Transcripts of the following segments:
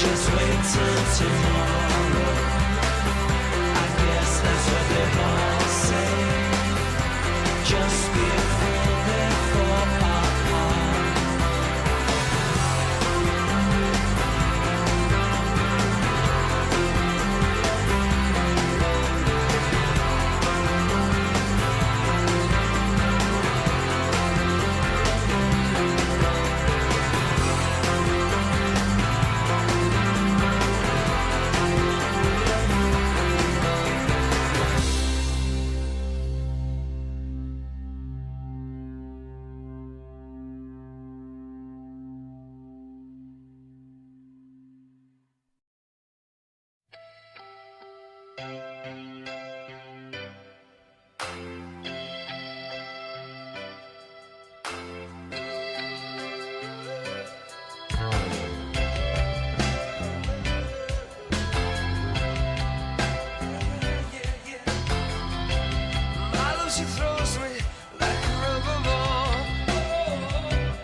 Just wait till tomorrow. I guess that's what they all say. Just before they fall apart. She throws me like a rubber ball. Oh,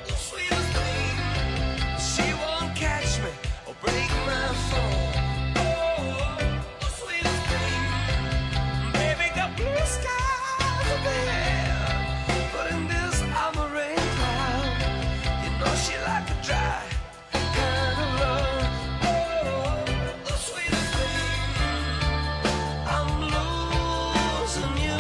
the sweetest thing. She won't catch me or break my fall. Oh, the sweetest thing. Baby got blue skies up ahead, but in this I'm a rain cloud. You know she like a dry kind of love. Oh, the sweetest thing. I'm losing you.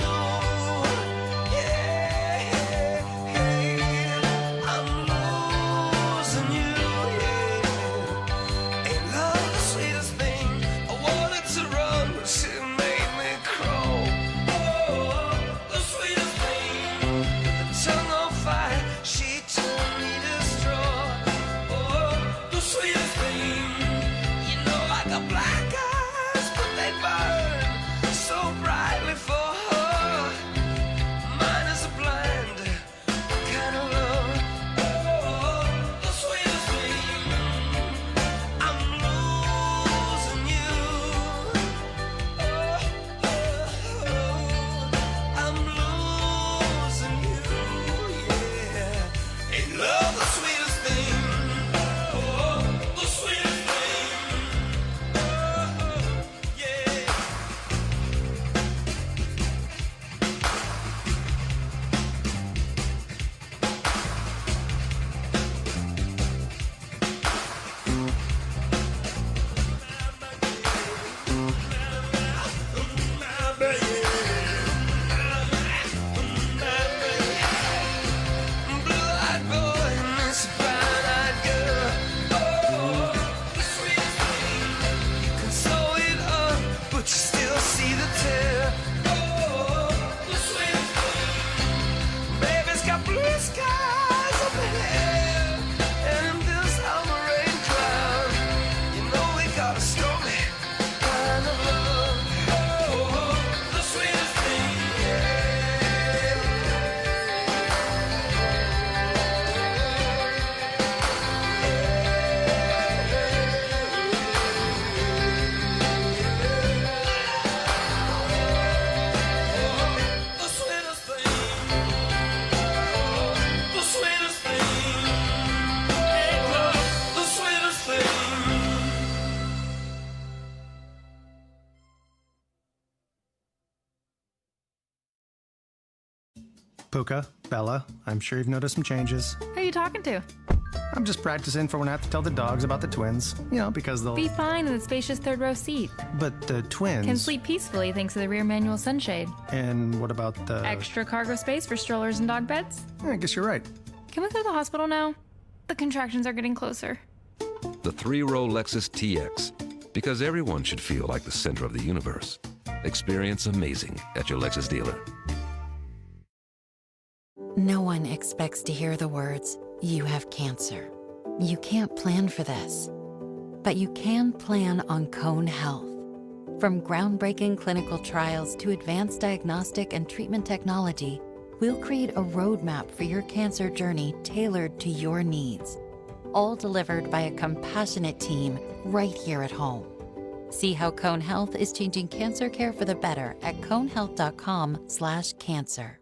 Puka, Bella, I'm sure you've noticed some changes. Who are you talking to? I'm just practicing for when I have to tell the dogs about the twins. You know, because they'll... Be fine in the spacious third row seat. But the twins... Can sleep peacefully thanks to the rear manual sunshade. And what about the... Extra cargo space for strollers and dog beds? I guess you're right. Can we go to the hospital now? The contractions are getting closer. The three-row Lexus TX. Because everyone should feel like the center of the universe. Experience amazing at your Lexus dealer. No one expects to hear the words, "You have cancer." You can't plan for this. But you can plan on Cone Health. From groundbreaking clinical trials to advanced diagnostic and treatment technology, we'll create a roadmap for your cancer journey tailored to your needs. All delivered by a compassionate team right here at home. See how Cone Health is changing cancer care for the better at conehealth.com/cancer.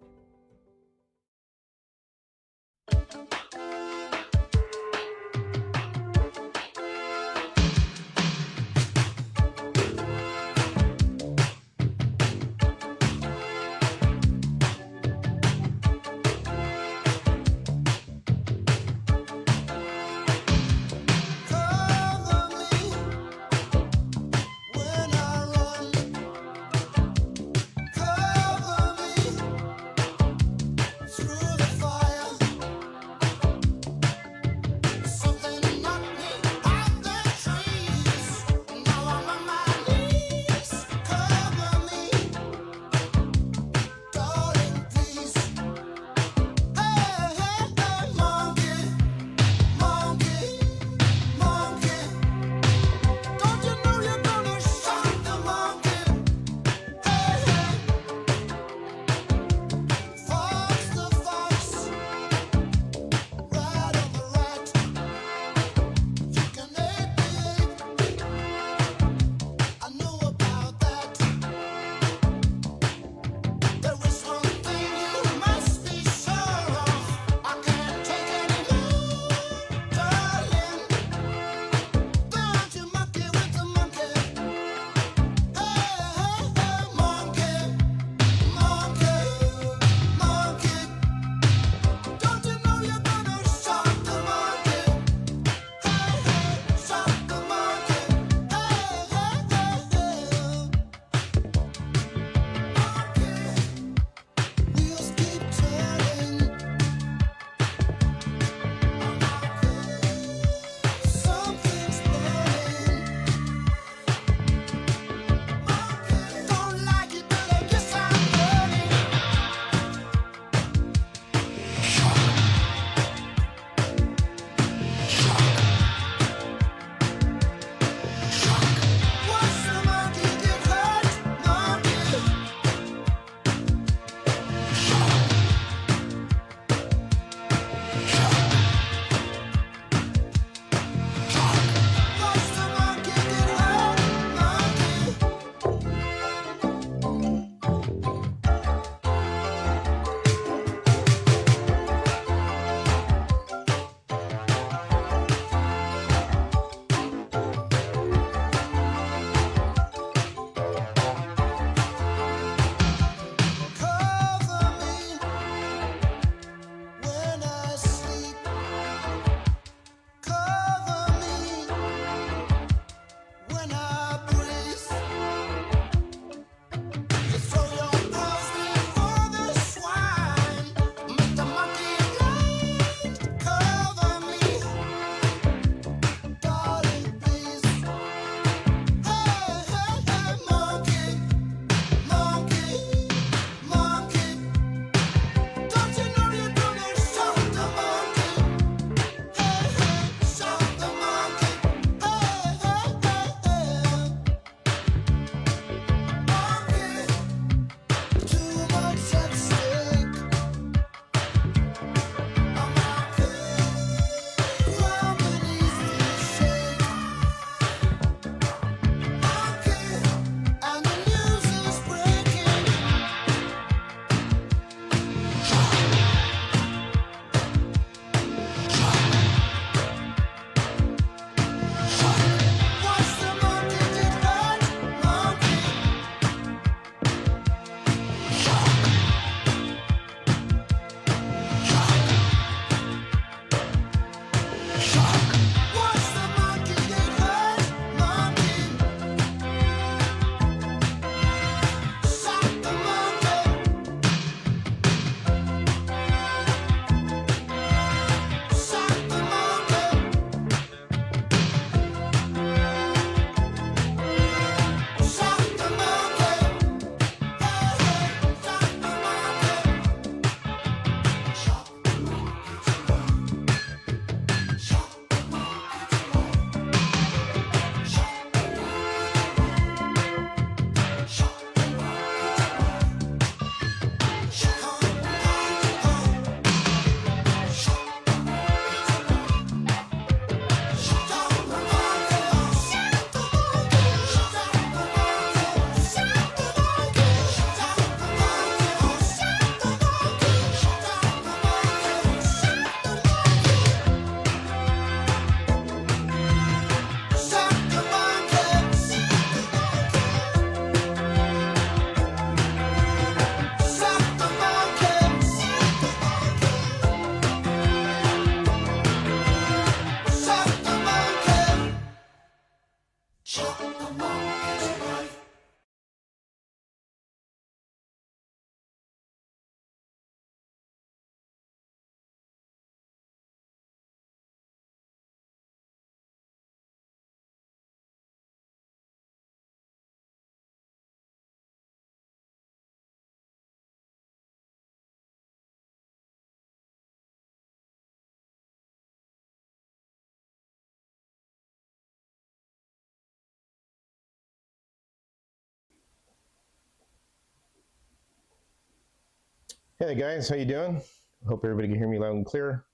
Hey guys, how you doing? Hope everybody can hear me loud and clear.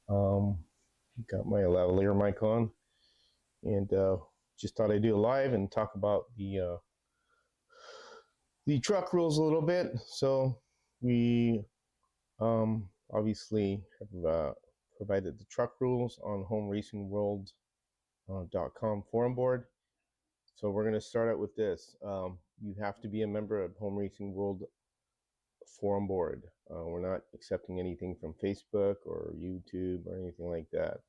Um, got my lavalier mic on, and just thought I'd do a live and talk about the truck rules a little bit. So we obviously have provided the truck rules on homeracingworld.com forum board. So we're going to start out with this. You have to be a member of Home Racing World forum board. We're not accepting anything from Facebook or YouTube or anything like that.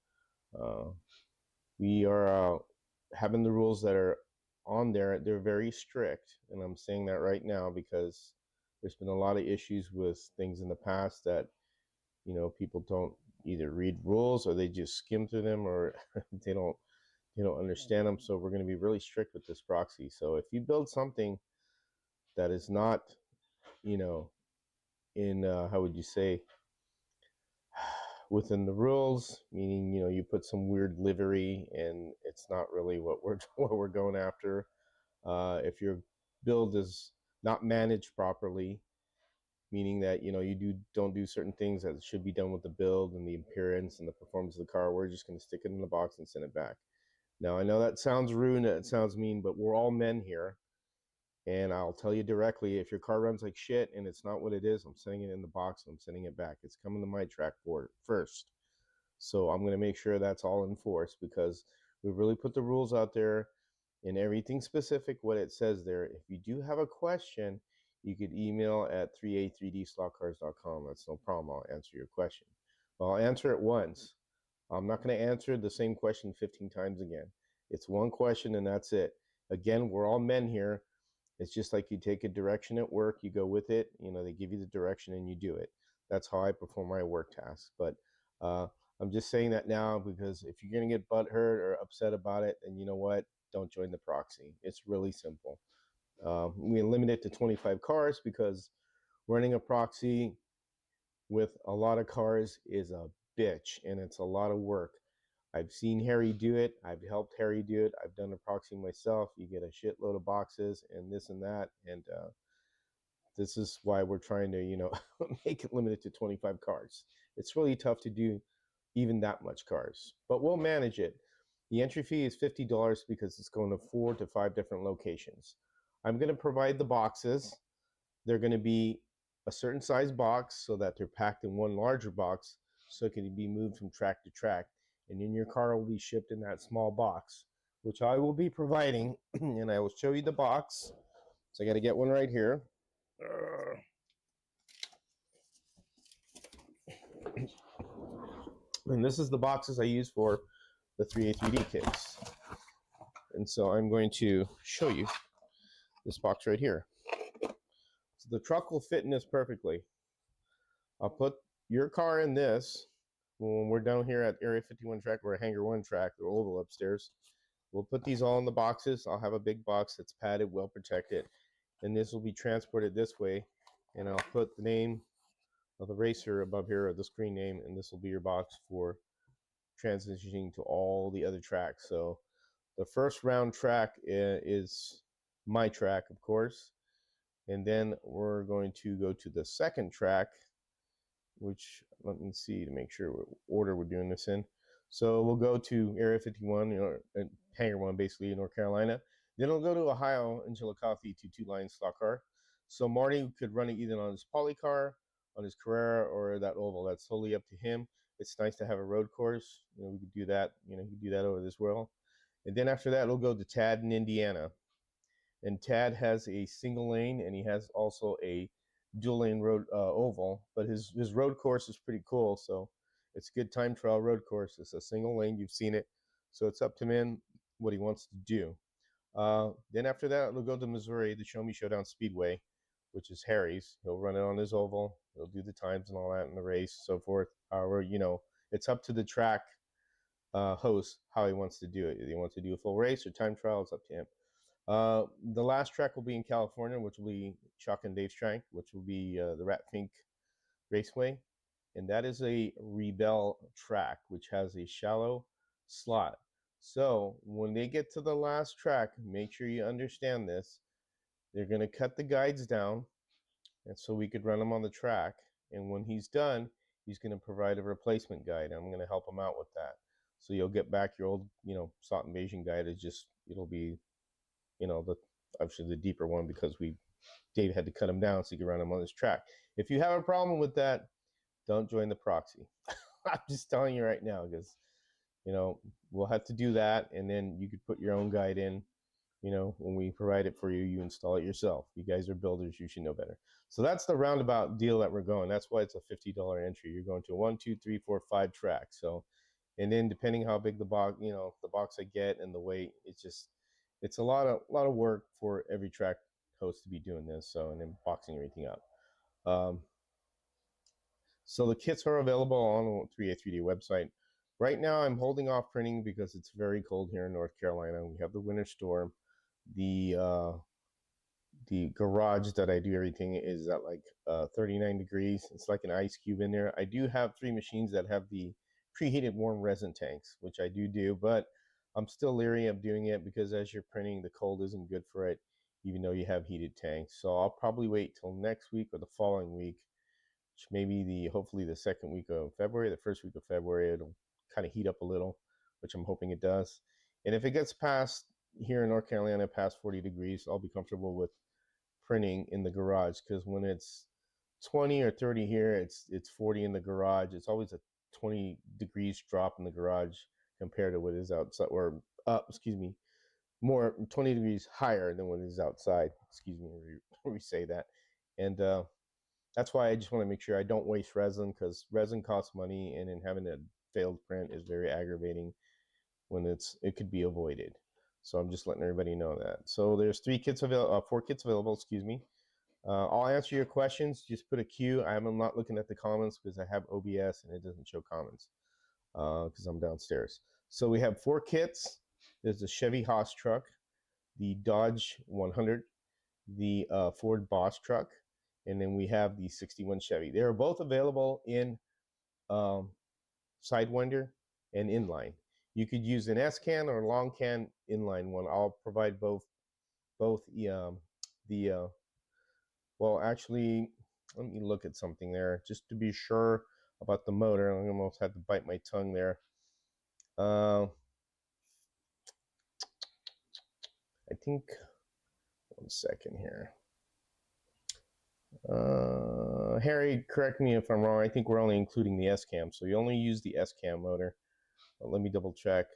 We are having the rules that are on there. They're very strict, and I'm saying that right now because there's been a lot of issues with things in the past that people don't either read rules or they just skim through them, or they don't understand them. So we're going to be really strict with this proxy. So if you build something that is not in how would you say, within the rules, meaning you put some weird livery and it's not really what we're what we're going after. If your build is not managed properly, meaning that you don't do certain things that should be done with the build and the appearance and the performance of the car, we're just going to stick it in the box and send it back. Now I know that sounds rude, it sounds mean, but we're all men here. And I'll tell you directly, if your car runs like shit and it's not what it is, I'm sending it in the box and I'm sending it back. It's coming to my track board first. So I'm going to make sure that's all enforced, because we really put the rules out there and everything specific what it says there. If you do have a question, you could email at 3a3dslotcars.com. That's no problem. I'll answer your question. Well, I'll answer it once. I'm not going to answer the same question 15 times again. It's one question and that's it. Again, we're all men here. It's just like you take a direction at work, you go with it, they give you the direction and you do it. That's how I perform my work tasks. But I'm just saying that now because if you're going to get butthurt or upset about it, then you know what? Don't join the proxy. It's really simple. We limit it to 25 cars because running a proxy with a lot of cars is a bitch and it's a lot of work. I've seen Harry do it. I've helped Harry do it. I've done a proxy myself. You get a shitload of boxes and this and that. And this is why we're trying to, make it limited to 25 cars. It's really tough to do even that much cars, but we'll manage it. The entry fee is $50 because it's going to 4 to 5 different locations. I'm going to provide the boxes. They're going to be a certain size box so that they're packed in one larger box so it can be moved from track to track. And then your car will be shipped in that small box, which I will be providing. And I will show you the box. So I got to get one right here. And this is the boxes I use for the 3A3D kits. And so I'm going to show you this box right here. So the truck will fit in this perfectly. I'll put your car in this when we're down here at Area 51 track or Hangar 1 track, the oval upstairs. We'll put these all in the boxes. I'll have a big box that's padded, well protected. And this will be transported this way. And I'll put the name of the racer above here, or the screen name, and this will be your box for transitioning to all the other tracks. So the first round track is my track, of course. And then we're going to go to the second track, which, let me see to make sure what order we're doing this in. So we'll go to Area 51, Hangar 1, basically, in North Carolina. Then we'll go to Ohio in Chillicothe to Two Lions Stock Car. So Marty could run it either on his poly car, on his Carrera, or that oval. That's totally up to him. It's nice to have a road course. We could do that. You could do that over this world. And then after that, we'll go to Tad in Indiana. And Tad has a single lane, and he has also a dual lane road oval, but his road course is pretty cool. So it's a good time trial road course. It's a single lane. You've seen it. So it's up to him what he wants to do. Then after that, we'll go to Missouri, the Show Me Showdown Speedway, which is Harry's. He'll run it on his oval. He'll do the times and all that in the race, so forth. However, it's up to the track host how he wants to do it. If he wants to do a full race or time trial, it's up to him. The last track will be in California, which will be Chuck and Dave's track, which will be the Rat Fink Raceway. And that is a Rebel track, which has a shallow slot. So when they get to the last track, make sure you understand this. They're going to cut the guides down, and so we could run them on the track. and when he's done, he's going to provide a replacement guide. I'm going to help him out with that. So you'll get back your old, SOT invasion guide. It'll be, the obviously the deeper one, because Dave had to cut him down so he could run him on his track. If you have a problem with that, don't join the proxy. I'm just telling you right now, because we'll have to do that, and then you could put your own guide in. When we provide it for you, you install it yourself. You guys are builders, you should know better. So that's the roundabout deal that we're going. That's why it's a $50 entry. You're going to 1, 2, 3, 4, 5 tracks. So, and then depending how big the box, the box I get and the weight, it's a lot of work for every track host to be doing this. So, and then boxing everything up. So the kits are available on the 3A3D website. Right now, I'm holding off printing because it's very cold here in North Carolina. We have the winter storm. The garage that I do everything is at like 39 degrees. It's like an ice cube in there. I do have 3 machines that have the preheated warm resin tanks, which I do, but I'm still leery of doing it because as you're printing, the cold isn't good for it, even though you have heated tanks. So I'll probably wait till next week or the following week, which maybe hopefully the second week of February, the first week of February, it'll kind of heat up a little, which I'm hoping it does. And if it gets past here in North Carolina, past 40 degrees, I'll be comfortable with printing in the garage, because when it's 20 or 30 here, it's 40 in the garage. It's always a 20 degrees drop in the garage compared to what is outside, or more 20 degrees higher than what is outside. Excuse me, we say that. And that's why I just want to make sure I don't waste resin, because resin costs money, and then having a failed print is very aggravating when it could be avoided. So I'm just letting everybody know that. So there's 4 kits available, excuse me. I'll answer your questions. Just put a Q. I'm not looking at the comments because I have OBS and it doesn't show comments because I'm downstairs. So we have 4 kits. There's the Chevy Haas truck, the Dodge 100, the Ford Boss truck, and then we have the 61 Chevy. They are both available in Sidewinder and inline. You could use an S-can or a long can inline one. I'll provide both well, actually, let me look at something there just to be sure about the motor. I almost had to bite my tongue there. I think, one second here. Harry, correct me if I'm wrong. I think we're only including the S-cam, so you only use the S-cam motor. Let me double check.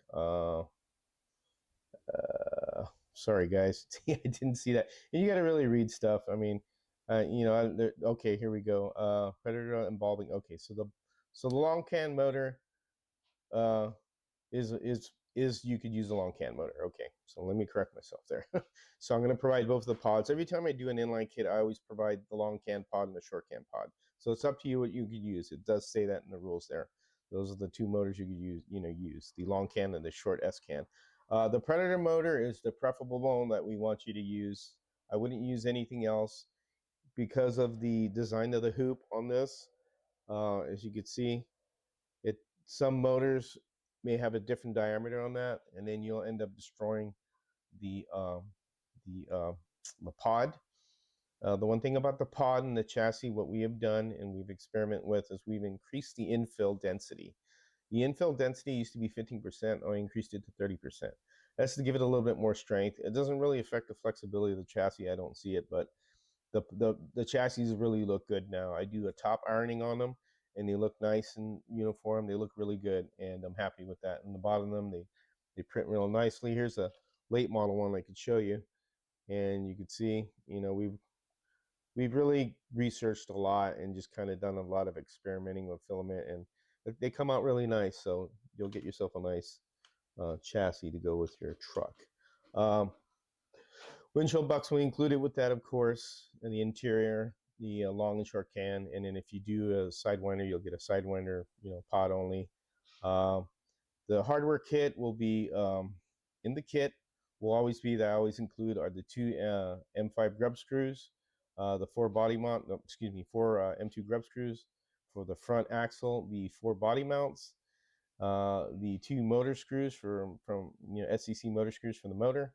Sorry, guys. I didn't see that. And you got to really read stuff. I mean, okay, here we go. Predator involving. Okay, so the long can motor is you could use a long can motor. Okay, so let me correct myself there. So I'm going to provide both of the pods. Every time I do an inline kit, I always provide the long can pod and the short can pod. So it's up to you what you could use. It does say that in the rules there. Those are the 2 motors you could use the long can and the short S can. The Predator motor is the preferable one that we want you to use. I wouldn't use anything else because of the design of the hoop on this. As you can see, some motors may have a different diameter on that, and then you'll end up destroying the pod. The one thing about the pod and the chassis, what we have done and we've experimented with, is we've increased the infill density. The infill density used to be 15%. I increased it to 30%. That's to give it a little bit more strength. It doesn't really affect the flexibility of the chassis. I don't see it, but the chassis really look good now. I do a top ironing on them, and they look nice and uniform. They look really good, and I'm happy with that. And the bottom of them, they print real nicely. Here's a late model one I could show you, and you can see, we've really researched a lot and just kind of done a lot of experimenting with filament, and they come out really nice. So you'll get yourself a nice chassis to go with your truck. Windshield bucks will be included with that, of course, in the interior, the long and short can, and then if you do a Sidewinder, you'll get a Sidewinder, pod only. The hardware kit will be in the kit. Will always be that I always include are the 2 M5 grub screws, the 4 4 M2 grub screws for the front axle, the 4 body mounts, the 2 motor screws from SCC motor screws for the motor.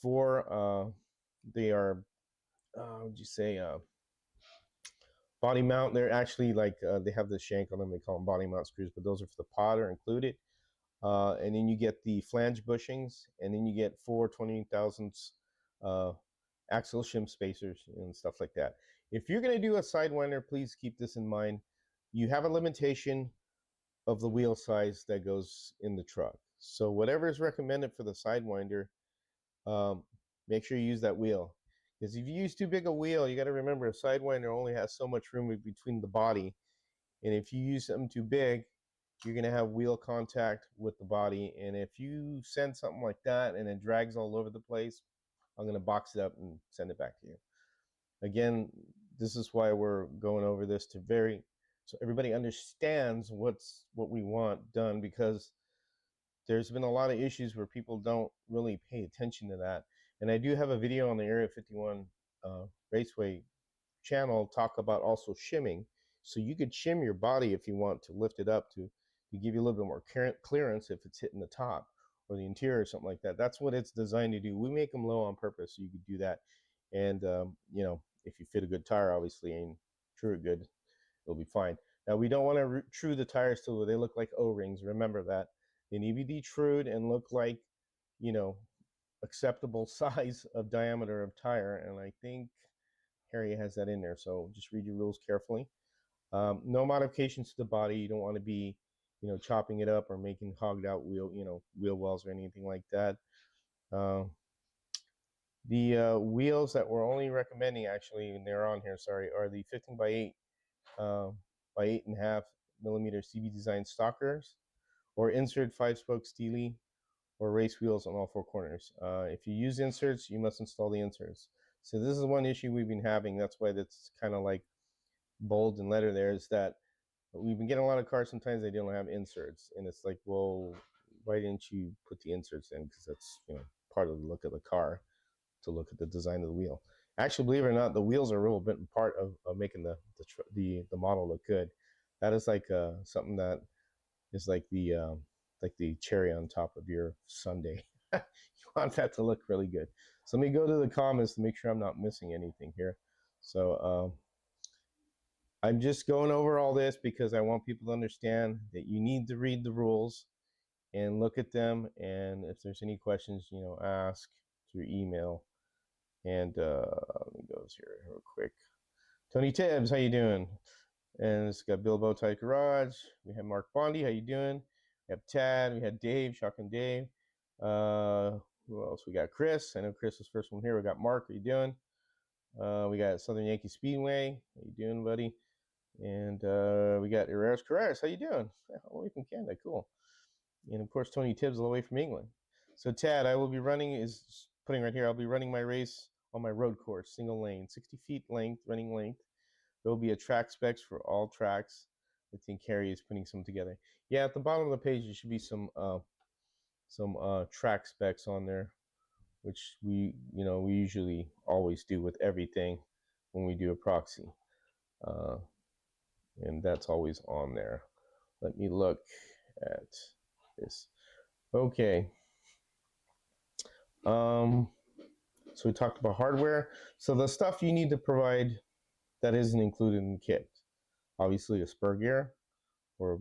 4 they are would you say Body mount, they're actually like they have the shank on them. They call them body mount screws, but those are for the pod are included. And then you get the flange bushings, and then you get 4 20,000ths axle shim spacers and stuff like that. If you're going to do a sidewinder, please keep this in mind. You have a limitation of the wheel size that goes in the truck. So whatever is recommended for the sidewinder, make sure you use that wheel. Because if you use too big a wheel, you got to remember a sidewinder only has so much room between the body. And if you use something too big, you're going to have wheel contact with the body. And if you send something like that and it drags all over the place, I'm going to box it up and send it back to you. Again, this is why we're going over this so everybody understands what we want done, because there's been a lot of issues where people don't really pay attention to that. And I do have a video on the Area 51 Raceway channel talk about also shimming. So you could shim your body if you want to lift it up to give you a little bit more clearance if it's hitting the top or the interior or something like that. That's what it's designed to do. We make them low on purpose so you could do that. And you know, if you fit a good tire, obviously, and true good, it'll be fine. Now we don't want to true the tires till they look like O-rings. Remember that. They need to be trued and look like, you know, acceptable size of diameter of tire. And I think Harry has that in there. So just read your rules carefully. No modifications to the body. You don't want to be, you know, chopping it up or making hogged out wheel wells or anything like that. The wheels that we're only recommending, actually, and they're on here, sorry, are the 15 by 8 by 8.5 millimeter CB design stockers, or insert 5-spoke Steely or race wheels on all 4 corners. If you use inserts, you must install the inserts. So this is one issue we've been having. That's why that's kind of like bold in letter there, is that we've been getting a lot of cars, sometimes they don't have inserts. And it's like, well, why didn't you put the inserts in? Because that's, you know, part of the look of the car, to look at the design of the wheel. Actually, believe it or not, the wheels are a real bit part of making the model look good. That is like something that is like the cherry on top of your sundae. You want that to look really good. So let me go to the comments to make sure I'm not missing anything here. So I'm just going over all this because I want people to understand that you need to read the rules and look at them. And if there's any questions, you know, ask through email. And let me go here real quick. Tony Tibbs, how you doing? And it's got Bill Bowtie Garage. We have Mark Bondi, how you doing? We have Tad. We had Dave, Shotgun Dave. Who else? We got Chris. I know Chris is first one here. We got Mark. How you doing? We got Southern Yankee Speedway. How you doing, buddy? And we got Herreras Carreras. How you doing? All the way from Canada. Cool. And of course, Tony Tibbs all the way from England. So Tad, I will be running, is putting right here, I'll be running my race on my road course, single lane, 60 feet length, running length. There will be a track specs for all tracks. I think Harry is putting some together. Yeah, at the bottom of the page, there should be some track specs on there, which we usually always do with everything when we do a proxy. And that's always on there. Let me look at this. Okay. So we talked about hardware. So the stuff you need to provide that isn't included in the kit, obviously a spur gear, or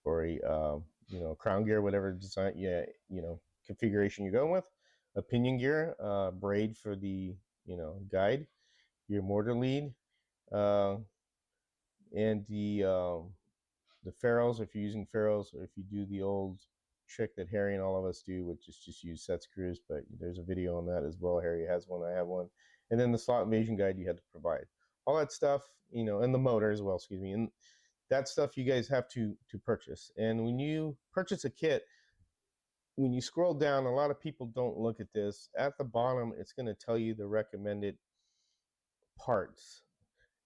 a crown gear, whatever design, configuration you're going with, a pinion gear, braid for the guide, your mortar lead, and the ferrules, if you're using ferrules, or if you do the old trick that Harry and all of us do, which is just use set screws, but there's a video on that as well. Harry has one, I have one. And then the slot invasion guide you had to provide. All that stuff, and the motor as well, excuse me. And that stuff you guys have to purchase. And when you purchase a kit, when you scroll down, a lot of people don't look at this. At the bottom, it's going to tell you the recommended parts.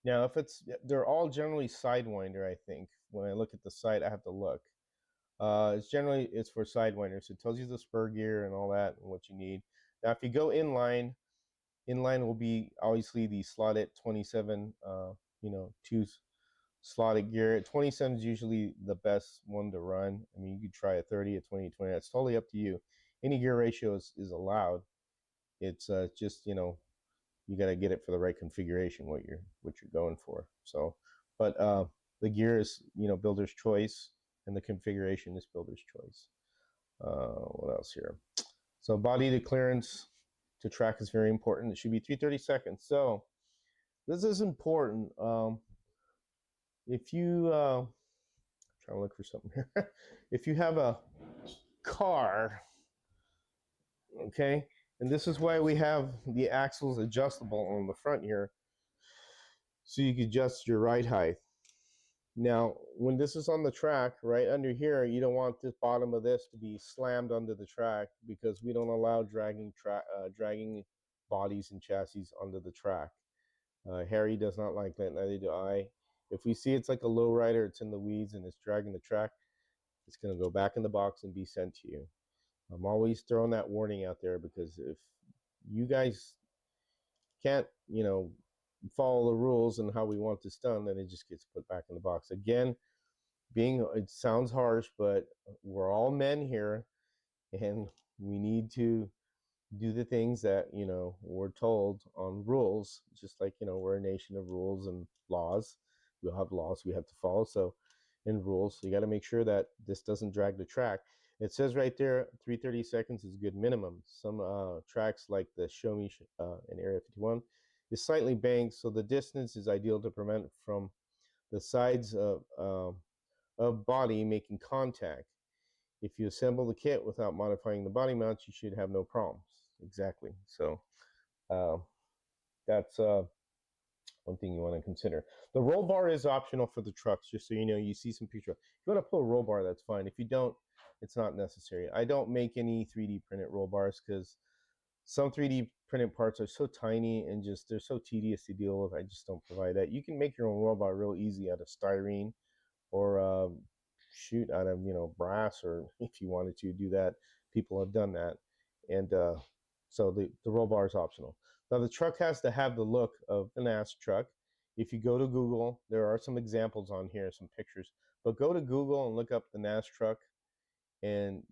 Now, they're all generally Sidewinder, I think. When I look at the site, I have to look. It's for Sidewinders. It tells you the spur gear and all that and what you need. Now, if you go inline will be obviously the slotted 27, 2 slotted gear. 27 is usually the best one to run. I mean, you could try a 30, a 20, 20. That's totally up to you. Any gear ratio is allowed. It's just, you got to get it for the right configuration, what you're going for. So, but the gear is, you know, builder's choice, and the configuration is builder's choice. What else here? So body to clearance to track is very important. It should be 330 seconds. So this is important. If you trying to look for something here. If you have a car, okay, and this is why we have the axles adjustable on the front here, so you can adjust your ride height. Now, when this is on the track, right under here, you don't want the bottom of this to be slammed onto the track, because we don't allow dragging bodies and chassis onto the track. Harry does not like that, neither do I. If we see it's like a low rider, it's in the weeds and it's dragging the track, it's going to go back in the box and be sent to you. I'm always throwing that warning out there, because if you guys can't, you know, follow the rules and how we want this done, then it just gets put back in the box. Again, it sounds harsh, but we're all men here, and we need to do the things that, you know, we're told on rules, just like, you know, we're a nation of rules and laws. We'll have laws we have to follow, so in rules, so you got to make sure that this doesn't drag the track. It says right there 330 seconds is a good minimum. Some tracks like the Show Me in Area 51 is slightly banked, so the distance is ideal to prevent from the sides of body making contact. If you assemble the kit without modifying the body mounts, you should have no problems. Exactly. So that's one thing you want to consider. The roll bar is optional for the trucks, just so you know. You see some picture. If you want to put a roll bar, that's fine. If you don't, it's not necessary. I don't make any 3D printed roll bars, because some 3D printed parts are so tiny and just they're so tedious to deal with. I just don't provide that. You can make your own roll bar real easy out of styrene, or shoot, out of, you know, brass, or if you wanted to do that, people have done that. And so the roll bar is optional. Now the truck has to have the look of an NAS truck. If you go to Google, there are some examples on here, some pictures, but go to Google and look up the NAS truck. And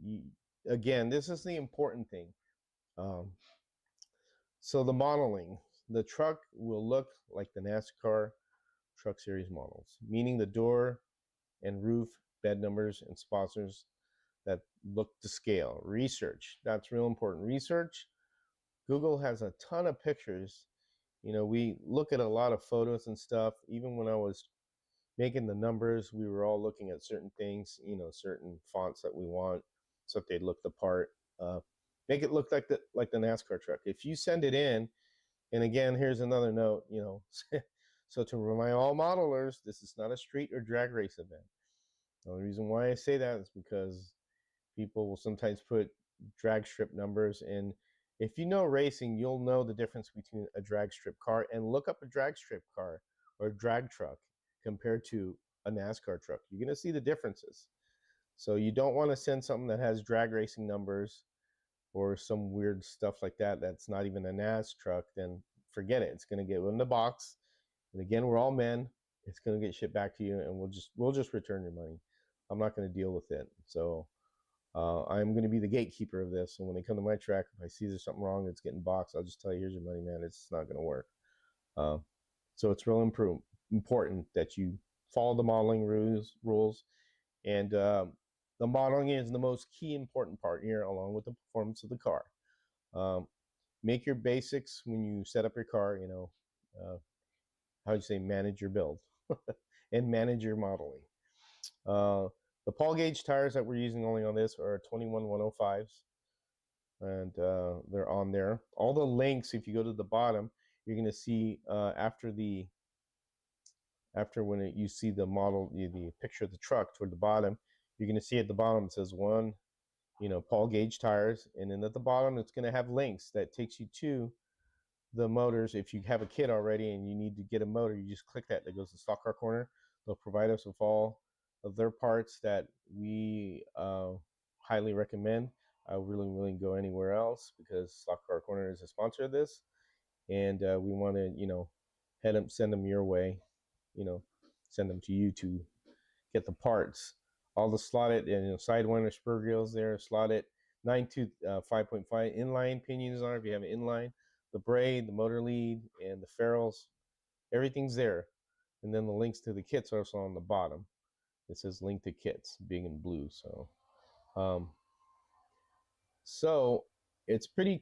again, this is the important thing. So the modeling, the truck will look like the NASCAR Truck Series models, meaning the door and roof, bed numbers, and sponsors that look to scale. Research, that's real important. Research, Google has a ton of pictures. You know, we look at a lot of photos and stuff. Even when I was making the numbers, we were all looking at certain things, you know, certain fonts that we want, so that they look the part. Make it look like the NASCAR truck. If you send it in, and again, here's another note, you know, so to remind all modelers, this is not a street or drag race event. The only reason why I say that is because people will sometimes put drag strip numbers in. If you know racing, you'll know the difference between a drag strip car, and look up a drag strip car or a drag truck compared to a NASCAR truck. You're going to see the differences. So you don't want to send something that has drag racing numbers or some weird stuff like that that's not even a NAS truck. Then forget it. It's going to get in the box. And again, we're all men. It's going to get shipped back to you, and we'll just return your money. I'm not going to deal with it. So I'm going to be the gatekeeper of this. And when they come to my track, if I see there's something wrong, it's getting boxed, I'll just tell you, here's your money, man. It's not going to work. So it's real important that you follow the modeling rules. And the modeling is the most key important part here, along with the performance of the car. Make your basics when you set up your car, you know, how do you say, manage your build and manage your modeling. The Paul gauge tires that we're using only on this are 21 105s, and they're on there. All the links, if you go to the bottom, you're going to see you see the model, the picture of the truck toward the bottom, you're going to see at the bottom it says one, you know, Paul gauge tires, and then at the bottom it's going to have links that takes you to the motors. If you have a kit already and you need to get a motor, you just click that goes to Stock Car Corner. They'll provide us with all of their parts that we highly recommend. I really wouldn't go anywhere else, because Stock Car Corner is a sponsor of this, and we want to, you know, send them your way, you know, send them to you to get the parts. All the slotted and, you know, Sidewinder spur grills there, slotted 9 to 5.5 inline pinions on it if you have an inline. the braid, the motor lead, and the ferrules. Everything's there. And then the links to the kits are also on the bottom. It says link to kits, big and blue. So it's pretty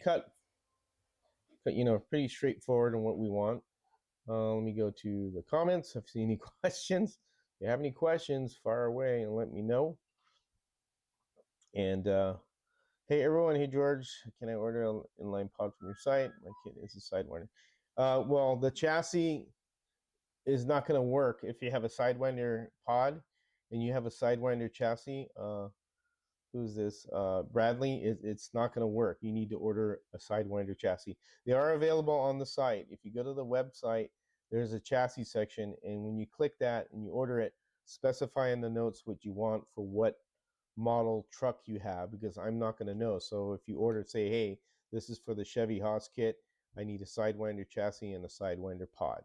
pretty straightforward on what we want. Let me go to the comments. If you see any questions, if you have any questions, fire away and let me know. And hey everyone, hey George, can I order an inline pod from your site? My kit is a Sidewinder. Well, the chassis is not going to work if you have a Sidewinder pod and you have a Sidewinder chassis. Who's this? Bradley. It's not going to work. You need to order a Sidewinder chassis. They are available on the site. If you go to the website, there's a chassis section, and when you click that and you order it, specify in the notes what you want for what model truck you have, because I'm not going to know. So if you order, say, hey, this is for the Chevy Haas kit, I need a Sidewinder chassis and a Sidewinder pod.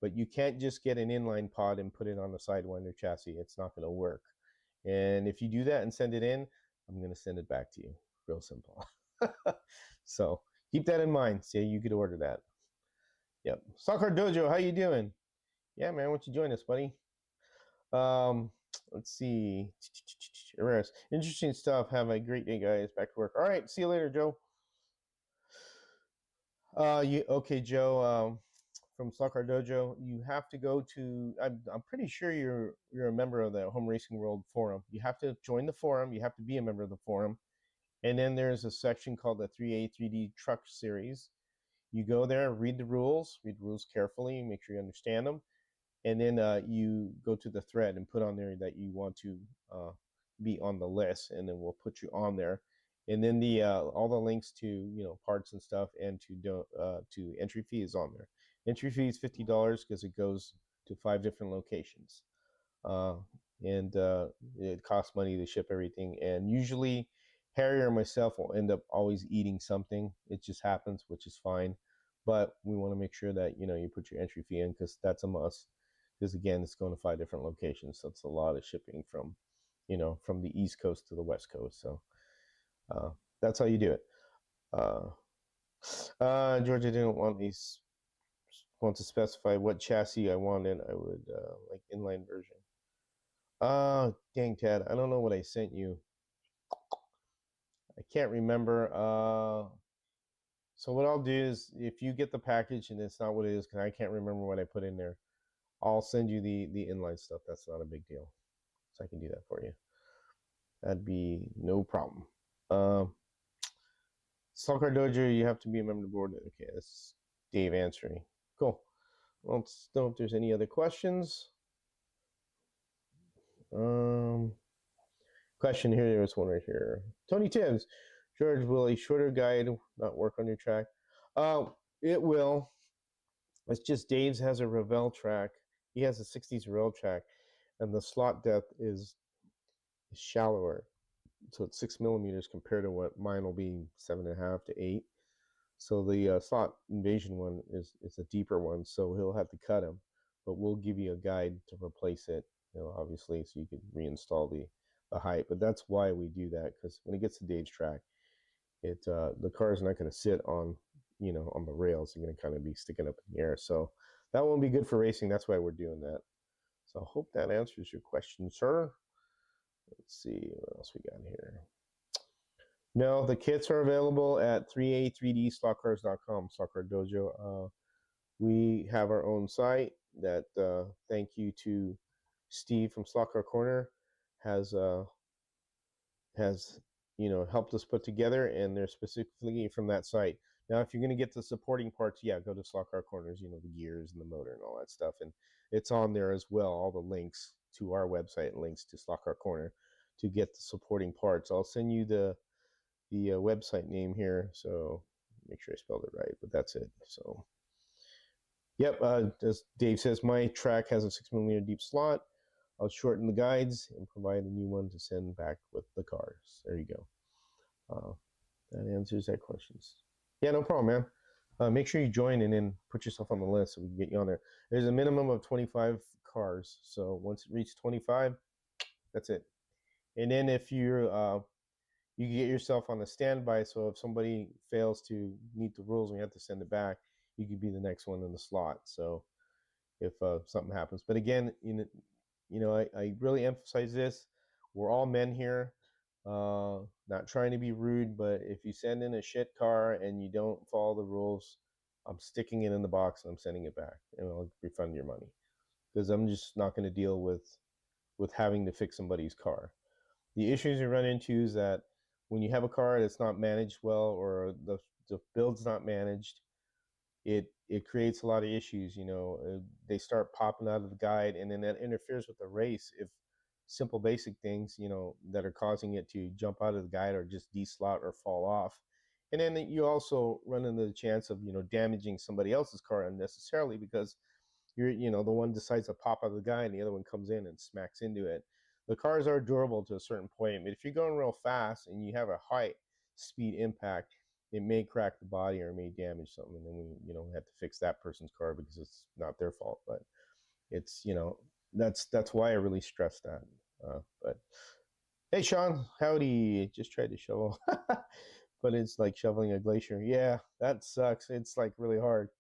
But you can't just get an inline pod and put it on a Sidewinder chassis. It's not going to work. And if you do that and send it in, I'm going to send it back to you. Real simple. So keep that in mind. See, you could order that. Yep. Soccer Dojo, how you doing? Yeah, man, why don't you join us, buddy? Let's see. Interesting stuff. Have a great day, guys. Back to work. All right. See you later, Joe. Okay, Joe. From Soccer Dojo, you have to go to. I'm pretty sure you're a member of the Home Racing World forum. You have to join the forum. You have to be a member of the forum, and then there's a section called the 3A 3D Truck Series. You go there, read the rules carefully, make sure you understand them, and then you go to the thread and put on there that you want to be on the list, and then we'll put you on there. And then the all the links to parts and stuff and to entry fee is on there. Entry fee is $50 because it goes to 5 different locations, and it costs money to ship everything. And usually, Harry or myself will end up always eating something. It just happens, which is fine. But we want to make sure that you put your entry fee in, because that's a must. Because again, it's going to 5 different locations, so it's a lot of shipping from the East Coast to the West Coast. So that's how you do it. Georgia didn't want to specify what chassis I wanted. I would like inline version. Dang, Ted, I don't know what I sent you. I can't remember. So what I'll do is, if you get the package and it's not what it is, because I can't remember what I put in there, I'll send you the inline stuff. That's not a big deal. So I can do that for you. That'd be no problem. Soccer Dojo, you have to be a member of the board. Okay, that's Dave answering. Cool. Well, let's know if there's any other questions. Question here. There's one right here. Tony Tibbs, George, will a shorter guide not work on your track? It will. It's just Dave's has a Revell track. He has a 60s Revell track, and the slot depth is shallower. So it's 6 millimeters compared to what mine will be 7.5 to 8. So the slot invasion one is a deeper one, so he'll have to cut them. But we'll give you a guide to replace it, obviously, so you can reinstall the height. But that's why we do that, because when it gets to Dave's track, the car is not going to sit on on the rails. You're going to kind of be sticking up in the air. So that won't be good for racing. That's why we're doing that. So I hope that answers your question, sir. Let's see what else we got here. No, the kits are available at 3A3DSlotCars.com, Slot Car Dojo. We have our own site that, thank you to Steve from Slot Car Corner, has helped us put together, and they're specifically from that site. Now, if you're going to get the supporting parts, yeah, go to Slot Car Corners, the gears and the motor and all that stuff. And it's on there as well, all the links to our website and links to Slot Car Corner to get the supporting parts. I'll send you the website name here, so make sure I spelled it right, but that's it. So, yep, as Dave says, my track has a 6 millimeter deep slot. I'll shorten the guides and provide a new one to send back with the cars. There you go. That answers that questions. Yeah, no problem, man. Make sure you join and then put yourself on the list so we can get you on there. There's a minimum of 25 cars, so once it reaches 25, that's it. And then if you're you get yourself on a standby, so if somebody fails to meet the rules and you have to send it back, you could be the next one in the slot. So if something happens, but again, I really emphasize this. We're all men here. Not trying to be rude, but if you send in a shit car and you don't follow the rules, I'm sticking it in the box and I'm sending it back, and I'll refund your money, because I'm just not going to deal with having to fix somebody's car. The issues you run into is that when you have a car that's not managed well, or the build's not managed, it creates a lot of issues. They start popping out of the guide, and then that interferes with the race if simple basic things that are causing it to jump out of the guide or just deslot or fall off. And then you also run into the chance of damaging somebody else's car unnecessarily, because the one decides to pop out of the guide and the other one comes in and smacks into it. The cars are durable to a certain point, but if you're going real fast and you have a high speed impact, it may crack the body or it may damage something, and then we have to fix that person's car because it's not their fault. But it's that's why I really stress that. But hey, Sean, howdy. Just tried to shovel, but it's like shoveling a glacier. Yeah, that sucks. It's like really hard.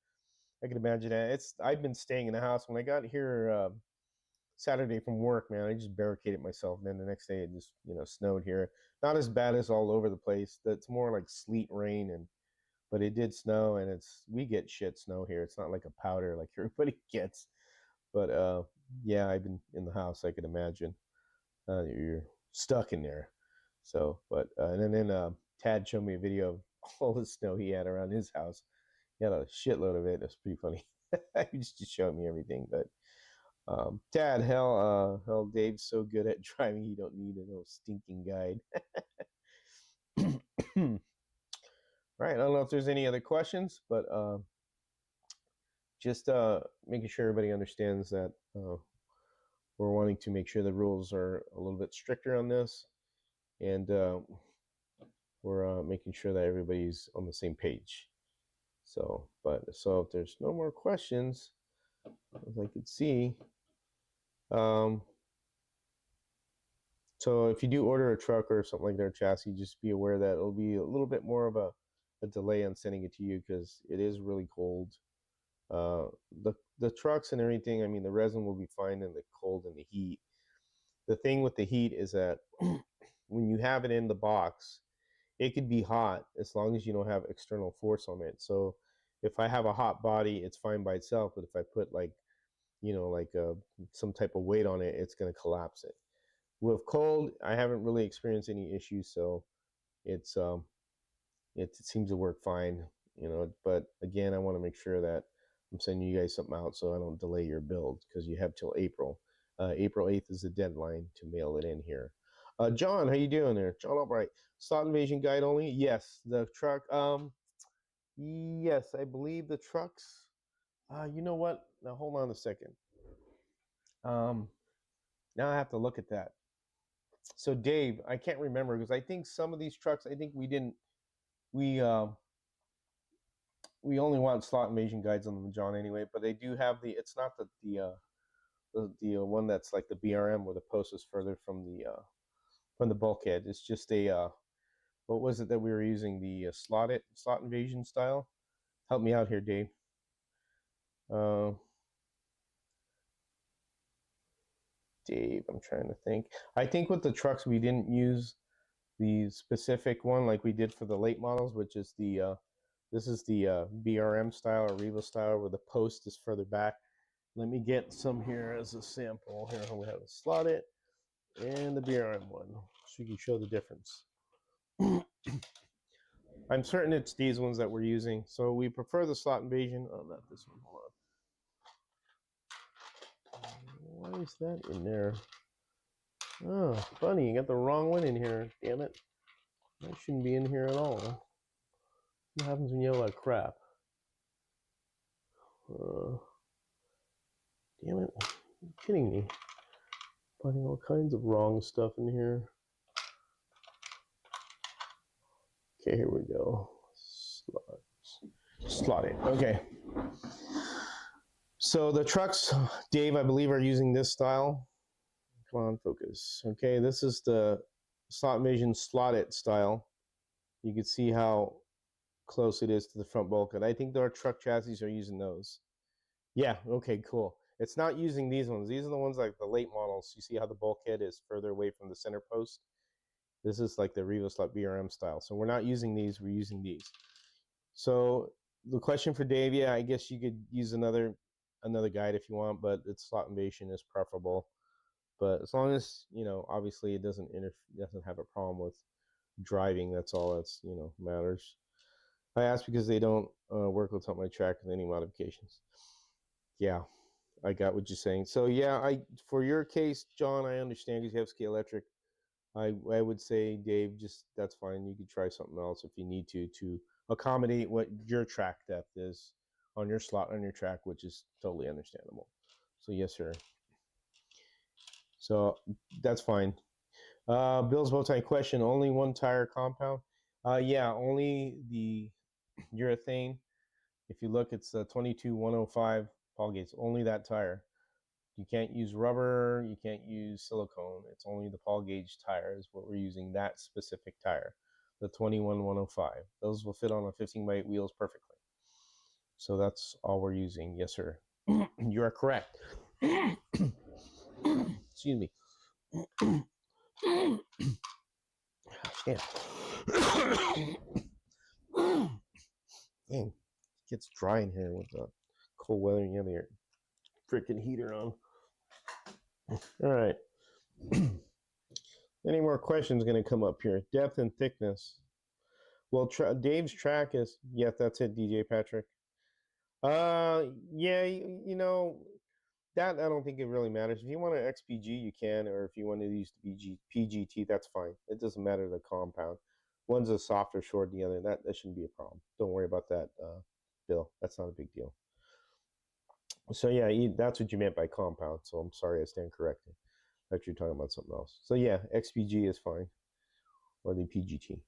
I can imagine that. I've been staying in the house. When I got here Saturday from work, man, I just barricaded myself. And then the next day it just snowed here. Not as bad as all over the place. That's more like sleet, rain, but it did snow, and we get shit snow here. It's not like a powder like everybody gets. But yeah, I've been in the house. I can imagine you're stuck in there. So, but and then Tad showed me a video of all the snow he had around his house. He had a shitload of it. It's pretty funny. He just showed me everything. But Tad, hell, Dave's so good at driving, he don't need a little stinking guide. Right. I don't know if there's any other questions, but just making sure everybody understands that we're wanting to make sure the rules are a little bit stricter on this, and we're making sure that everybody's on the same page. So if there's no more questions, as I could see, so if you do order a truck or something like that, chassis, just be aware that it'll be a little bit more of a delay on sending it to you, because it is really cold. The trucks and everything, I mean, the resin will be fine in the cold and the heat. The thing with the heat is that when you have it in the box, it could be hot as long as you don't have external force on it. So if I have a hot body, it's fine by itself, but if I put some type of weight on it, it's going to collapse it. With cold, I haven't really experienced any issues, so it seems to work fine, but again, I want to make sure that I'm sending you guys something out so I don't delay your build, because you have till April. April 8th is the deadline to mail it in here. John, how you doing there? John Albright. Slot invasion guide only? Yes. The truck, yes, I believe the trucks, you know what? Now, hold on a second. Now I have to look at that. So Dave, I can't remember, because I think some of these trucks, I think we only want slot invasion guides on them, John, anyway, but they do have it's not the one that's like the BRM where the post is further from the bulkhead. It's just a what was it that we were using, the slot invasion style? Help me out here, Dave. Dave, I'm trying to think. I think with the trucks we didn't use the specific one like we did for the late models, which is this is the BRM style or Revo style, where the post is further back. Let me get some here as a sample. Here we have a slotted and the BRM one, so you can show the difference. I'm certain it's these ones that we're using. So we prefer the slot invasion. Oh, not this one. Hold on. Why is that in there? Oh, funny. You got the wrong one in here. Damn it. That shouldn't be in here at all. What happens when you have a crap? Damn it. You're kidding me. Finding all kinds of wrong stuff in here. Okay, here we go. Slot it. Okay. So the trucks, Dave, I believe, are using this style. Come on, focus. Okay, this is the slot invasion slot it style. You can see how close it is to the front bulkhead. I think our truck chassis are using those. Yeah, okay, cool. It's not using these ones. These are the ones like the late models. You see how the bulkhead is further away from the center post? This is like the Revo Slot BRM style. So we're not using these, we're using these. So the question for Dave, yeah, I guess you could use another guide if you want, but its slot invasion is preferable. But as long as, obviously it doesn't have a problem with driving, that's all that's, matters. I asked because they don't work with my track with any modifications. Yeah, I got what you're saying. So yeah, for your case, John, I understand because you have scale electric. I would say, Dave, just that's fine. You could try something else if you need to accommodate what your track depth is on your slot on your track, which is totally understandable. So yes, sir. So that's fine. Bill's Bowtie question: only one tire compound? Yeah, only the urethane. If you look, it's 22-105 Paul Gates. Only that tire. You can't use rubber. You can't use silicone. It's only the Paul gauge tire is what we're using. That specific tire, the 21-105. Those will fit on a 15x8 wheels perfectly. So that's all we're using. Yes, sir. You are correct. Excuse me. Yeah. Dang, it gets dry in here with the cold weather and you have your freaking heater on. All right. Any more questions going to come up here? Depth and thickness. Well, Dave's track is, yeah, that's it, DJ Patrick. Yeah, that I don't think it really matters. If you want an XPG, you can, or if you want to use the PGT, that's fine. It doesn't matter the compound. One's a softer short, the other. That shouldn't be a problem. Don't worry about that, Bill. That's not a big deal. So yeah, that's what you meant by compound. So I'm sorry, I stand corrected. I thought you were talking about something else. So yeah, XPG is fine, or the PGT.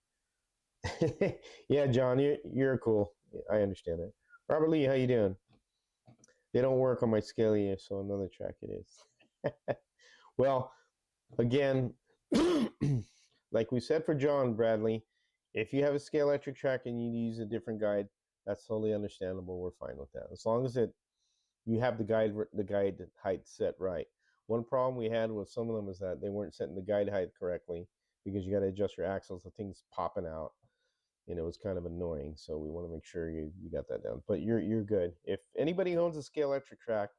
Yeah, John, you're cool. I understand it. Robert Lee, how you doing? They don't work on my scale here, so another track it is. Well, again, like we said for John Bradley, if you have a scale electric track and you use a different guide, that's totally understandable. We're fine with that, as long as you have the guide height set right. One problem we had with some of them is that they weren't setting the guide height correctly because you got to adjust your axles, the thing's popping out. And it was kind of annoying, so we want to make sure you got that down. But you're good. If anybody owns a scale electric track,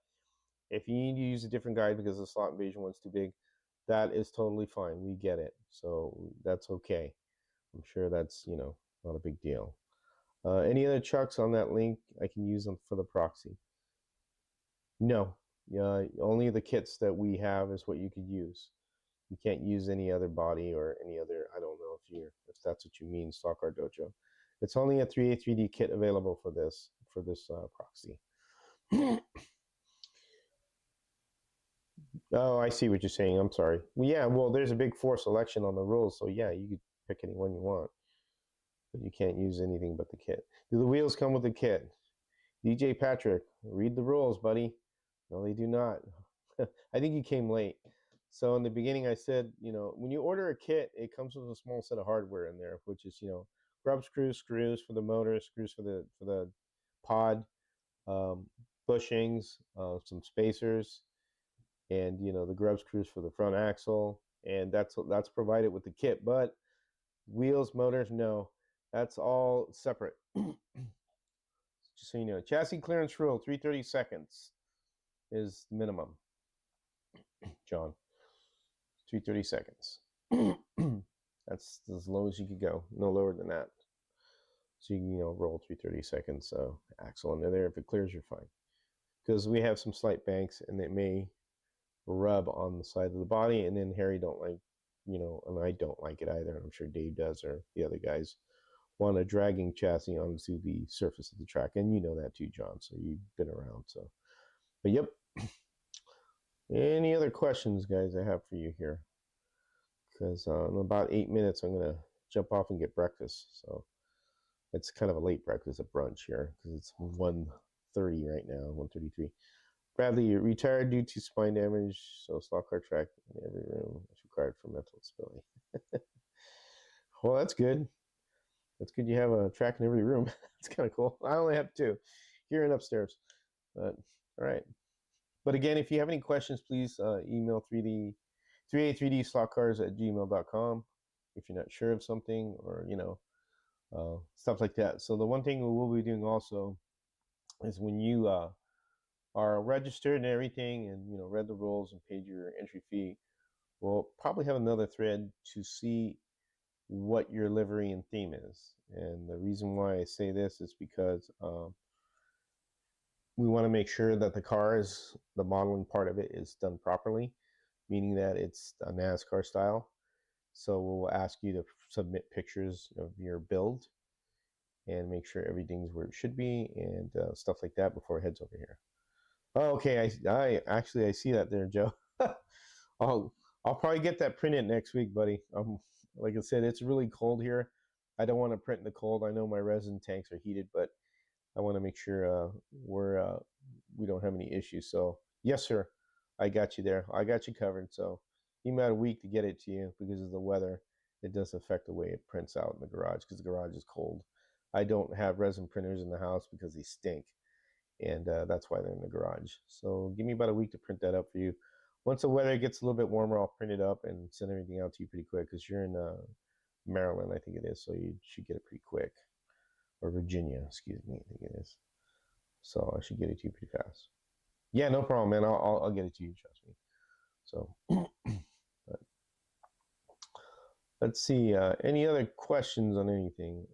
if you need to use a different guide because the slot invasion one's too big, that is totally fine. We get it, so that's okay. I'm sure that's not a big deal. Any other chucks on that link? I can use them for the proxy. No, only the kits that we have is what you could use. You can't use any other body or any other, I don't know if that's what you mean, Stock Car Dojo. It's only a 3A 3D kit available for this proxy. Oh, I see what you're saying. I'm sorry. Well, yeah, well, there's a big 4 selection on the rules, so yeah, you could pick any one you want. But you can't use anything but the kit. Do the wheels come with the kit? DJ Patrick, read the rules, buddy. No, they do not. I think you came late. So in the beginning, I said, when you order a kit, it comes with a small set of hardware in there, which is, grub screws for the motor, screws for the pod, bushings, some spacers, and the grub screws for the front axle, and that's provided with the kit. But wheels, motors, no, that's all separate. Just so you know, chassis clearance rule, 330 seconds is minimum. John. 330 seconds. That's as low as you could go, no lower than that. So you can roll 330 seconds axle under there. If it clears, you're fine, because we have some slight banks and it may rub on the side of the body, and then Harry don't like, and I don't like it either, and I'm sure Dave does, or the other guys want a dragging chassis onto the surface of the track, and you know that too, John, so you've been around. So but yep. Any other questions, guys, I have for you here? Because in about 8 minutes, I'm going to jump off and get breakfast. So it's kind of a late breakfast, a brunch here, because it's 1:30 right now, 1:33. Bradley, retired due to spine damage, so slot car track in every room is required for mental stability. Well, that's good. That's good. You have a track in every room. That's kind of cool. I only have two, here and upstairs. But all right. But again, if you have any questions, please email 3a3dslotcars@gmail.com if you're not sure of something, or stuff like that. So the one thing we will be doing also is when you are registered and everything, and read the rules and paid your entry fee, we'll probably have another thread to see what your livery and theme is. And the reason why I say this is because we want to make sure that the modeling part of it is done properly, meaning that it's a NASCAR style. So we'll ask you to submit pictures of your build and make sure everything's where it should be, and stuff like that before it heads over here. Oh, okay, I actually I see that there, Joe. I'll probably get that printed next week, buddy. Like I said, it's really cold here. I don't want to print in the cold. I know my resin tanks are heated, but I want to make sure we don't have any issues. So yes, sir, I got you there. I got you covered. So you might have a week to get it to you because of the weather. It does affect the way it prints out in the garage because the garage is cold. I don't have resin printers in the house because they stink, and that's why they're in the garage. So give me about a week to print that up for you. Once the weather gets a little bit warmer, I'll print it up and send everything out to you pretty quick, because you're in Maryland, I think it is, so you should get it pretty quick. Or Virginia, excuse me, I think it is. So I should get it to you pretty fast. Yeah, no problem, man. I'll get it to you, trust me. So, but let's see. Any other questions on anything?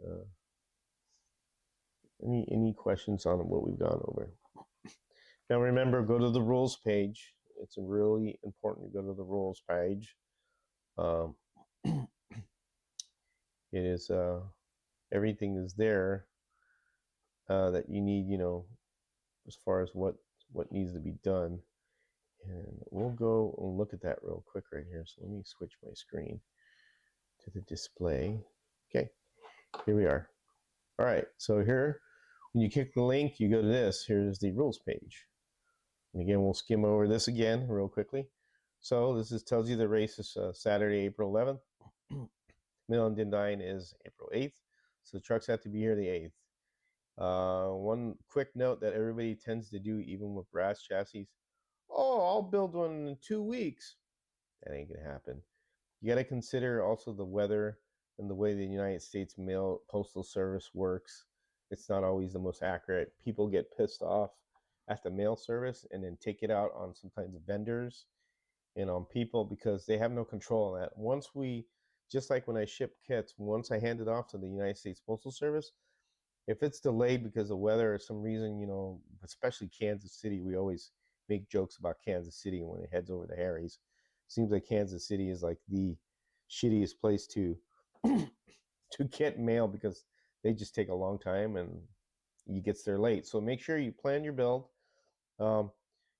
Any questions on what we've gone over? Now remember, go to the rules page. It's really important to go to the rules page. It is everything is there that you need, as far as what needs to be done. And we'll go and look at that real quick right here. So let me switch my screen to the display. Okay, here we are. All right, so here, when you click the link, you go to this. Here's the rules page. And again, we'll skim over this again real quickly. So this tells you the race is Saturday, April 11th. Mill-and-Dindine is April 8th. So the trucks have to be here the 8th. One quick note that everybody tends to do, even with brass chassis. Oh, I'll build one in 2 weeks. That ain't gonna happen. You got to consider also the weather and the way the United States mail postal service works. It's not always the most accurate. People get pissed off at the mail service and then take it out on sometimes vendors and on people because they have no control on that. Once just like when I ship kits, once I hand it off to the United States Postal Service, if it's delayed because of weather or some reason, especially Kansas City, we always make jokes about Kansas City when it heads over to Harry's. Seems like Kansas City is like the shittiest place to to get mail because they just take a long time and you gets there late. So make sure you plan your build.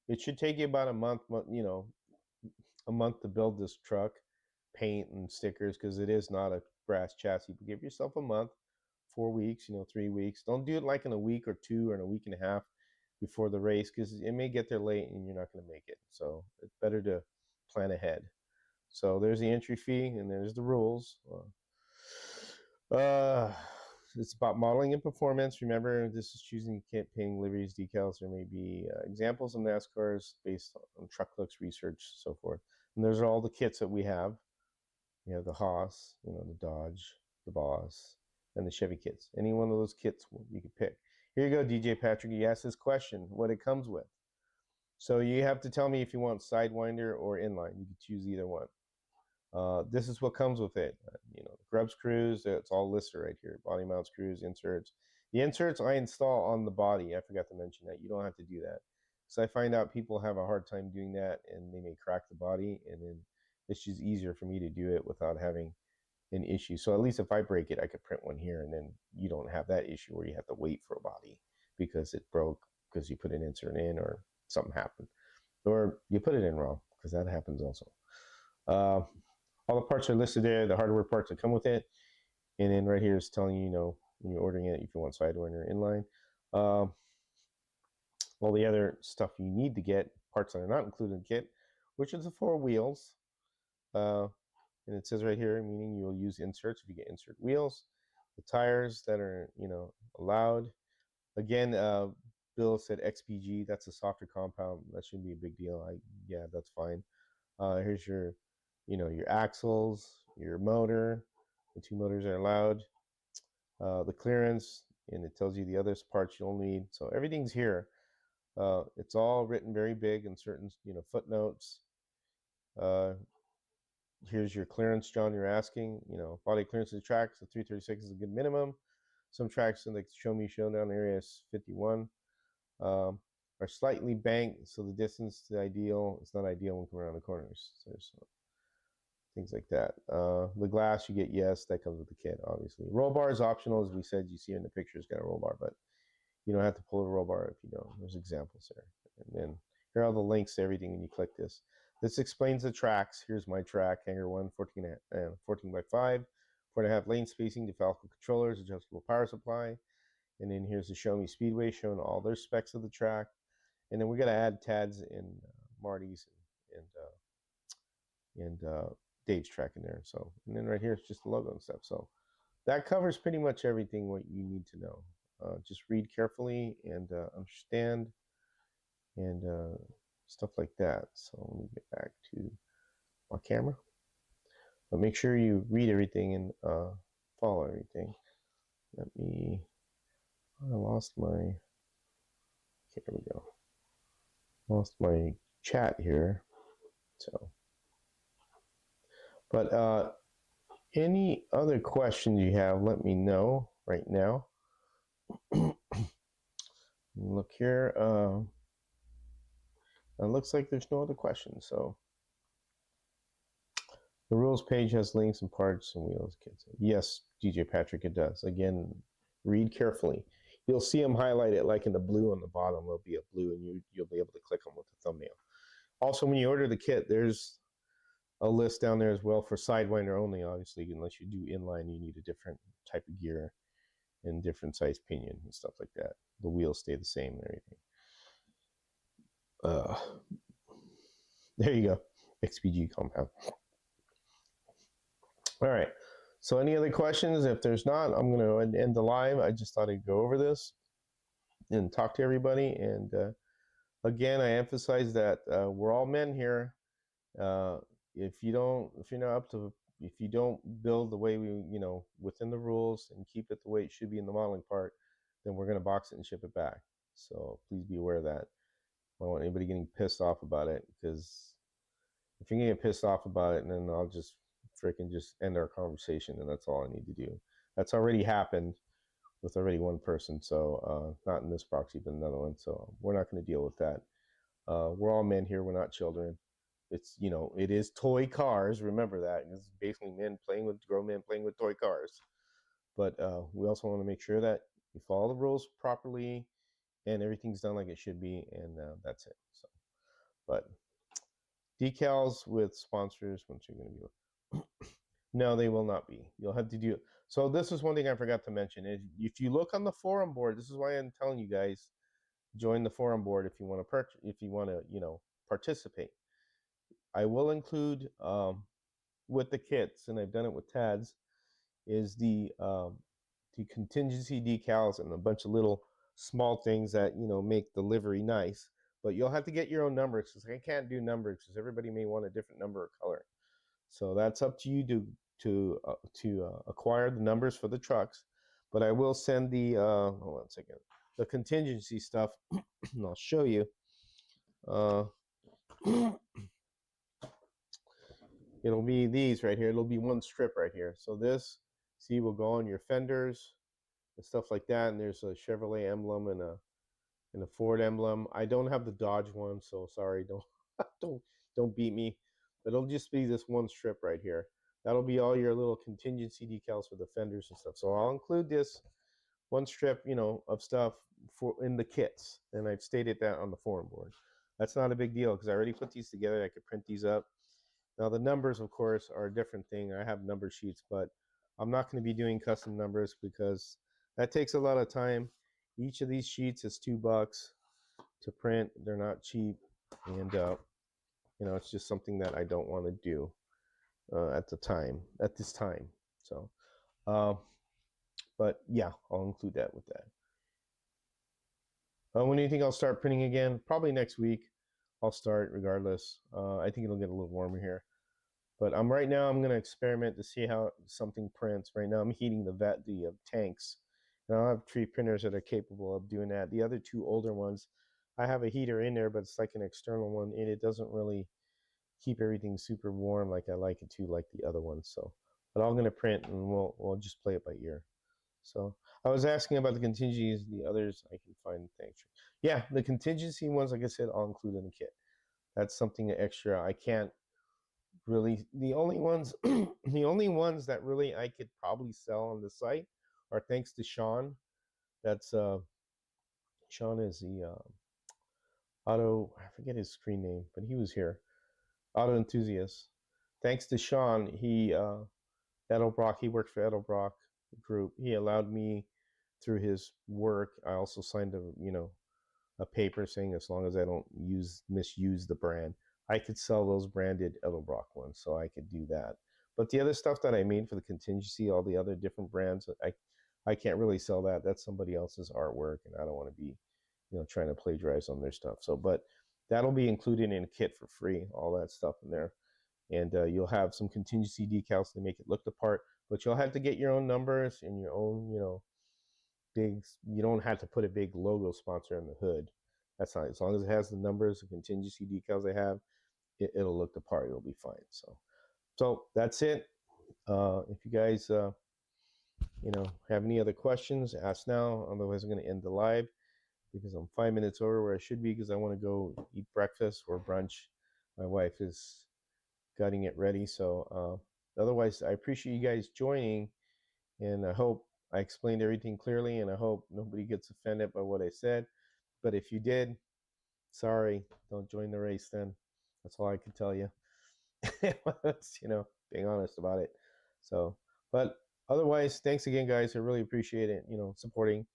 It should take you about a month, a month to build this truck, paint and stickers, because it is not a brass chassis. But give yourself a month, 4 weeks, 3 weeks. Don't do it like in a week or two or in a week and a half before the race, because it may get there late and you're not going to make it. So it's better to plan ahead. So there's the entry fee and there's the rules. It's about modeling and performance. Remember, this is choosing kit, painting, liveries, decals. There may be examples of NASCARs based on truck looks, research, so forth. And those are all the kits that we have. We have the Haas, the Dodge, the Boss, and the Chevy kits. Any one of those kits you can pick. Here you go, DJ Patrick. You asked this question, what it comes with. So you have to tell me if you want Sidewinder or inline. You can choose either one. This is what comes with it. Grub screws, it's all listed right here. Body mount screws, inserts. The inserts I install on the body. I forgot to mention that. You don't have to do that. So I find out people have a hard time doing that, and they may crack the body, and then it's just easier for me to do it without having an issue. So at least if I break it, I could print one here, and then you don't have that issue where you have to wait for a body because it broke because you put an insert in or something happened. Or you put it in wrong, because that happens also. All the parts are listed there, the hardware parts that come with it. And then right here is telling you, when you're ordering it, if you want Sidewinder or inline. all the other stuff you need to get, parts that are not included in the kit, which is the 4 wheels. And it says right here, meaning you will use inserts if you get insert wheels, the tires that are, allowed. Again, Bill said XPG, that's a softer compound. That shouldn't be a big deal. Yeah, that's fine. Here's your, your axles, your motor. The 2 motors are allowed. The clearance, and it tells you the other parts you'll need. So everything's here. It's all written very big in certain, footnotes. Here's your clearance, John. You're asking, body clearance of the tracks. The 336 is a good minimum. Some tracks in the showdown area is 51. Are slightly banked, so the distance to the ideal is not ideal when coming around the corners. So there's things like that. The glass you get, yes, that comes with the kit, obviously. Roll bar is optional, as we said. You see in the picture, it's got a roll bar, but you don't have to pull a roll bar if you don't. There's examples there. And then here are the links to everything when you click this. This explains the tracks. Here's my track, Hangar 1, 14 by 5, 4.5 lane spacing, Defalco controllers, adjustable power supply. And then here's the Show Me Speedway showing all their specs of the track. And then we got to add Tad's and Marty's and Dave's track in there. So, and then right here it's just the logo and stuff. So that covers pretty much everything what you need to know. Just read carefully and understand and stuff like that. So let me get back to my camera. But make sure you read everything and follow everything. I lost my, okay, here we go. Lost my chat here. So, but any other questions you have, let me know right now. Look here. It looks like there's no other questions. So the rules page has links and parts and wheels kits. Yes, DJ Patrick, it does. Again, read carefully. You'll see them highlighted like in the blue on the bottom. There'll be a blue, and you'll be able to click them with the thumbnail. Also, when you order the kit, there's a list down there as well for Sidewinder only. Obviously, unless you do inline, you need a different type of gear and different size pinion and stuff like that. The wheels stay the same and everything. There you go, XPG compound. All right. So any other questions? If there's not, I'm going to end the live. I just thought I'd go over this and talk to everybody. And again, I emphasize that we're all men here. If you don't build the way we, within the rules and keep it the way it should be in the modeling part, then we're going to box it and ship it back. So please be aware of that. I don't want anybody getting pissed off about it, because if you're going to get pissed off about it, then I'll just freaking just end our conversation, and that's all I need to do. That's already happened with already one person, so not in this proxy, but another one. So we're not going to deal with that. We're all men here. We're not children. It's, it is toy cars. Remember that. It's basically grown men playing with toy cars. But we also want to make sure that you follow the rules properly and everything's done like it should be, and that's it. So, but decals with sponsors, once you're going to be, no, they will not be. You'll have to do it. So this is one thing I forgot to mention. Is if you look on the forum board, this is why I'm telling you guys, join the forum board if you want to participate. I will include with the kits, and I've done it with Tad's, is the contingency decals and a bunch of little small things that make the livery nice. But you'll have to get your own numbers, because I can't do numbers because everybody may want a different number or color. So that's up to you to acquire the numbers for the trucks. But I will send the hold on a second, the contingency stuff, and I'll show you. It'll be these right here. It'll be one strip right here. So this, see, will go on your fenders and stuff like that. And there's a Chevrolet emblem and a Ford emblem. I don't have the Dodge one, so sorry. Don't beat me. But it'll just be this one strip right here. That'll be all your little contingency decals for the fenders and stuff. So I'll include this one strip, of stuff in the kits. And I've stated that on the forum board. That's not a big deal, because I already put these together. I could print these up. Now the numbers, of course, are a different thing. I have number sheets, but I'm not going to be doing custom numbers because that takes a lot of time. Each of these sheets is $2. to print. They're not cheap, and it's just something that I don't want to do at this time. So, uh, but yeah, I'll include that with that. When do you think I'll start printing again? Probably next week. I'll start regardless. I think it'll get a little warmer here. But right now I'm gonna experiment to see how something prints. Right now I'm heating the tanks, and I'll have 3 printers that are capable of doing that. The other 2 older ones, I have a heater in there, but it's like an external one, and it doesn't really keep everything super warm like I like it to, like the other ones. So, but I'm gonna print, and we'll just play it by ear. So I was asking about the contingencies, the others I can find. Thanks. Yeah, the contingency ones, like I said, I'll include in the kit. That's something extra. I can't really. The only ones, the only ones that really I could probably sell on the site are thanks to Sean. That's Sean is the auto. I forget his screen name, but he was here. Auto enthusiast. Thanks to Sean, he Edelbrock. He worked for Edelbrock Group. He allowed me through his work. I also signed a paper saying as long as I don't misuse the brand, I could sell those branded Edelbrock ones. So I could do that. But the other stuff that I made for the contingency, all the other different brands, I can't really sell that. That's somebody else's artwork, and I don't want to be, trying to plagiarize on their stuff. So, but that'll be included in a kit for free. All that stuff in there, and you'll have some contingency decals to make it look the part. But you'll have to get your own numbers and your own, big. You don't have to put a big logo sponsor on the hood. That's not, as long as it has the numbers, the contingency decals they have, it'll look the part. It'll be fine. So that's it. If you guys, have any other questions, ask now. Otherwise, I'm going to end the live because I'm 5 minutes over where I should be because I want to go eat breakfast or brunch. My wife is getting it ready. So otherwise, I appreciate you guys joining, and I hope I explained everything clearly, and I hope nobody gets offended by what I said. But if you did, sorry, don't join the race then. That's all I can tell you. That's, being honest about it. So, but otherwise, thanks again, guys. I really appreciate it, supporting.